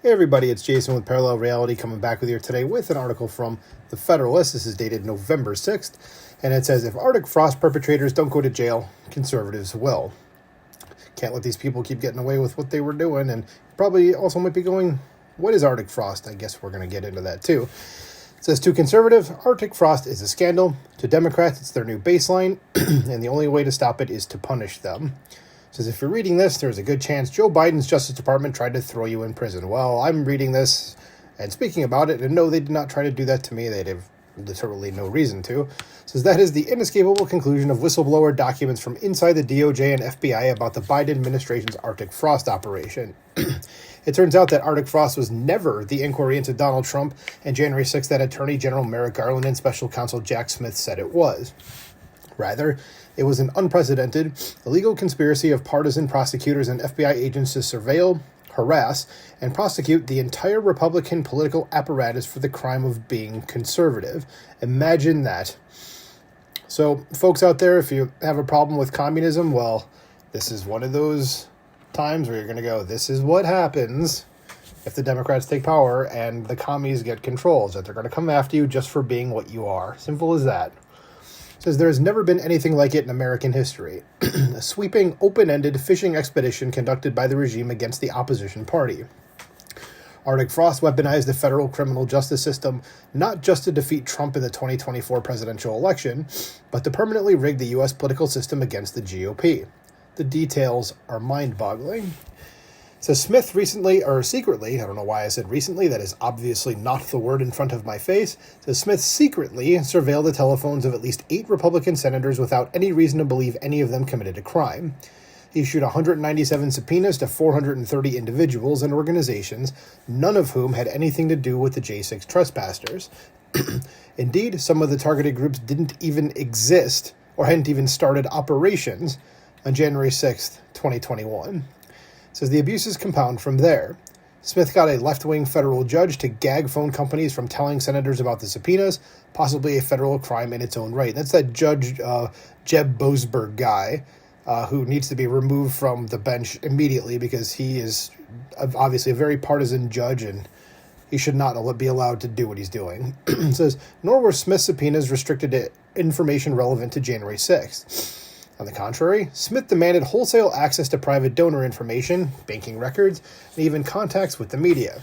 Hey everybody, it's Jason with Parallel Reality coming back with you today with an article from The Federalist. This is dated November 6th, and it says, if Arctic frost perpetrators don't go to jail, conservatives will. Can't let these people keep getting away with what they were doing, and probably also might be going, what is Arctic frost? I guess we're going to get into that too. It says, to conservatives, Arctic frost is a scandal. To Democrats, it's their new baseline, and the only way to stop it is to punish them. It says, if you're reading this, there's a good chance Joe Biden's Justice Department tried to throw you in prison. Well, I'm reading this and speaking about it, and no, they did not try to do that to me. They'd have literally no reason to. It says, that is the inescapable conclusion of whistleblower documents from inside the DOJ and FBI about the Biden administration's Arctic frost operation. It turns out that Arctic frost was never the inquiry into Donald Trump and January 6th that Attorney General Merrick Garland and Special Counsel Jack Smith said it was. Rather, it was an unprecedented, illegal conspiracy of partisan prosecutors and FBI agents to surveil, harass, and prosecute the entire Republican political apparatus for the crime of being conservative. Imagine that. So, folks out there, if you have a problem with communism, well, this is one of those times where you're going to go, this is what happens if the Democrats take power and the commies get control, is that they're going to come after you just for being what you are. Simple as that. It says there has never been anything like it in American history. A sweeping, open-ended fishing expedition conducted by the regime against the opposition party. Arctic frost weaponized the federal criminal justice system not just to defeat Trump in the 2024 presidential election, but to permanently rig the U.S. political system against the GOP. The details are mind-boggling. So Smith secretly, I don't know why I said recently, that is obviously not the word in front of my face. So Smith secretly surveilled the telephones of at least 8 Republican senators without any reason to believe any of them committed a crime. He issued 197 subpoenas to 430 individuals and organizations, none of whom had anything to do with the J6 trespassers. Indeed, some of the targeted groups didn't even exist or hadn't even started operations on January 6th, 2021. It says the abuses compound from there. Smith got a left-wing federal judge to gag phone companies from telling senators about the subpoenas, possibly a federal crime in its own right. That's that Judge Jeb Boasberg guy who needs to be removed from the bench immediately because he is obviously a very partisan judge and he should not be allowed to do what he's doing. It says, nor were Smith's subpoenas restricted to information relevant to January 6th. On the contrary, Smith demanded wholesale access to private donor information, banking records, and even contacts with the media.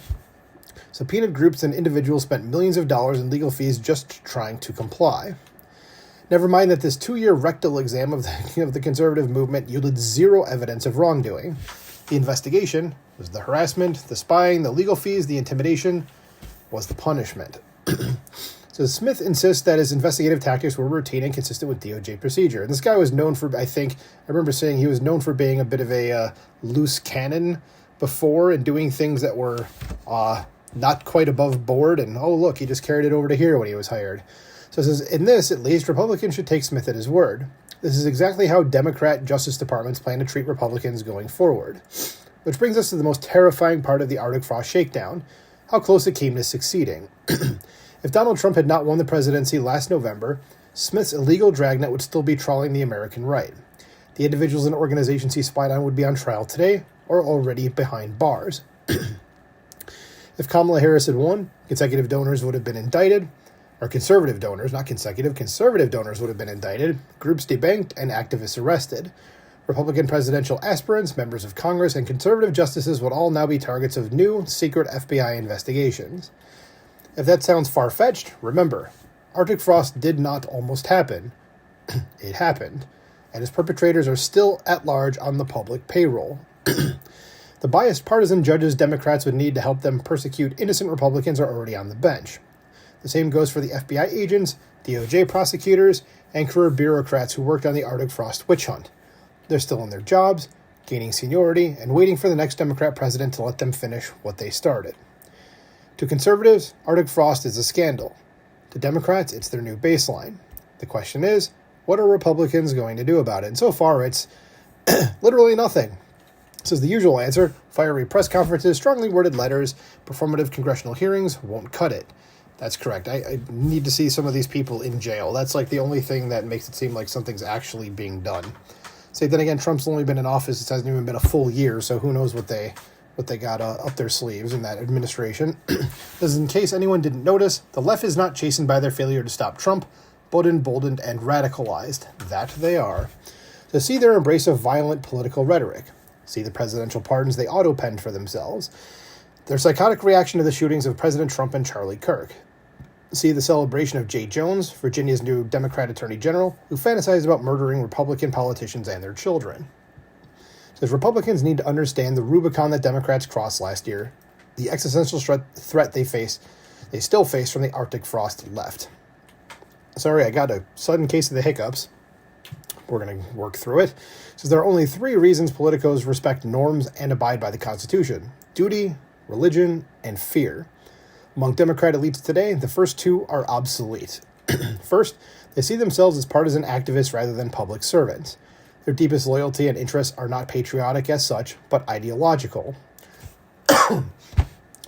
Subpoenaed groups and individuals spent millions of dollars in legal fees just trying to comply. Never mind that this 2-year rectal exam of the conservative movement yielded zero evidence of wrongdoing. The investigation was the harassment, the spying, the legal fees, the intimidation was the punishment. So Smith insists that his investigative tactics were routine and consistent with DOJ procedure. And this guy was known for, I remember saying he was known for being a bit of a loose cannon before and doing things that were not quite above board. And, oh, look, he just carried it over to here when he was hired. So it says, in this, at least, Republicans should take Smith at his word. This is exactly how Democrat Justice Departments plan to treat Republicans going forward. Which brings us to the most terrifying part of the Arctic frost shakedown, how close it came to succeeding. If Donald Trump had not won the presidency last November, Smith's illegal dragnet would still be trawling the American right. The individuals and organizations he spied on would be on trial today or already behind bars. If Kamala Harris had won, consecutive donors would have been indicted, or conservative donors, not consecutive, conservative donors would have been indicted, groups debanked, and activists arrested. Republican presidential aspirants, members of Congress, and conservative justices would all now be targets of new, secret FBI investigations. If that sounds far-fetched, remember, Arctic frost did not almost happen. It happened, and its perpetrators are still at large on the public payroll. The biased partisan judges Democrats would need to help them persecute innocent Republicans are already on the bench. The same goes for the FBI agents, DOJ prosecutors, and career bureaucrats who worked on the Arctic frost witch hunt. They're still in their jobs, gaining seniority, and waiting for the next Democrat president to let them finish what they started. To conservatives, Arctic frost is a scandal. To Democrats, it's their new baseline. The question is, what are Republicans going to do about it? And so far, it's literally nothing. This is the usual answer. Fiery press conferences, strongly worded letters, performative congressional hearings won't cut it. That's correct. I need to see some of these people in jail. That's like the only thing that makes it seem like something's actually being done. Say, then again, Trump's only been in office. It hasn't even been a full year, so who knows what what they got up their sleeves in that administration. This is in case anyone didn't notice, the left is not chastened by their failure to stop Trump, but emboldened and radicalized. That they are. To see their embrace of violent political rhetoric. See the presidential pardons they auto-penned for themselves. Their psychotic reaction to the shootings of President Trump and Charlie Kirk. See the celebration of Jay Jones, Virginia's new Democrat Attorney General, who fantasized about murdering Republican politicians and their children. Says Republicans need to understand the Rubicon that Democrats crossed last year, the existential threat they still face from the Arctic frost left. Sorry, I got a sudden case of the hiccups. We're going to work through it. It says there are only 3 reasons politicos respect norms and abide by the Constitution: duty, religion, and fear. Among Democrat elites today, the first 2 are obsolete. First, they see themselves as partisan activists rather than public servants. Their deepest loyalty and interests are not patriotic as such, but ideological.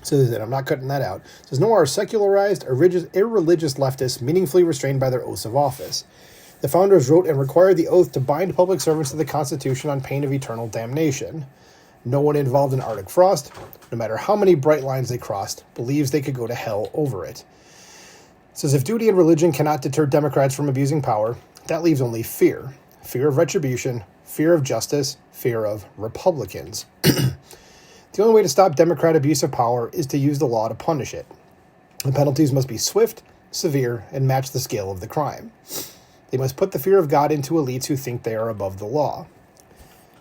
So I'm not cutting that out. It says nor are secularized, irreligious leftists meaningfully restrained by their oaths of office. The founders wrote and required the oath to bind public servants to the Constitution on pain of eternal damnation. No one involved in Arctic frost, no matter how many bright lines they crossed, believes they could go to hell over it. It says if duty and religion cannot deter Democrats from abusing power, that leaves only fear. Fear of retribution, fear of justice, fear of Republicans. The only way to stop Democrat abuse of power is to use the law to punish it. The penalties must be swift, severe, and match the scale of the crime. They must put the fear of God into elites who think they are above the law.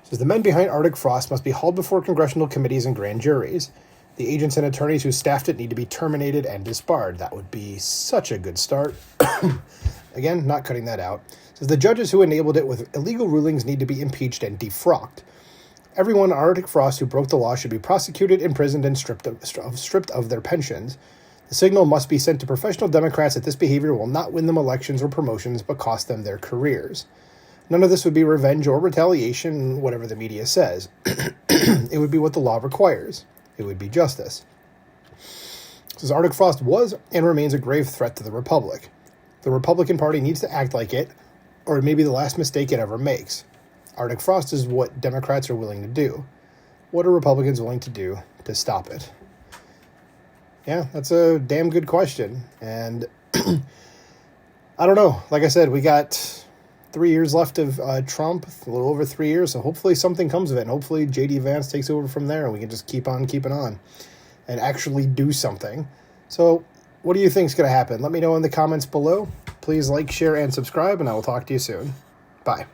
It says the men behind Arctic frost must be hauled before congressional committees and grand juries. The agents and attorneys who staffed it need to be terminated and disbarred. That would be such a good start. Again, not cutting that out. It says the judges who enabled it with illegal rulings need to be impeached and defrocked. Everyone in Arctic frost who broke the law should be prosecuted, imprisoned, and stripped of their pensions. The signal must be sent to professional Democrats that this behavior will not win them elections or promotions, but cost them their careers. None of this would be revenge or retaliation, whatever the media says. It would be what the law requires. It would be justice. It says Arctic frost was and remains a grave threat to the Republic. The Republican Party needs to act like it, or it may be the last mistake it ever makes. Arctic frost is what Democrats are willing to do. What are Republicans willing to do to stop it? Yeah, that's a damn good question. And I don't know. Like I said, we got 3 years left of Trump, a little over 3 years. So hopefully something comes of it. And hopefully J.D. Vance takes over from there and we can just keep on keeping on and actually do something. So what do you think is going to happen? Let me know in the comments below. Please like, share, and subscribe, and I will talk to you soon. Bye.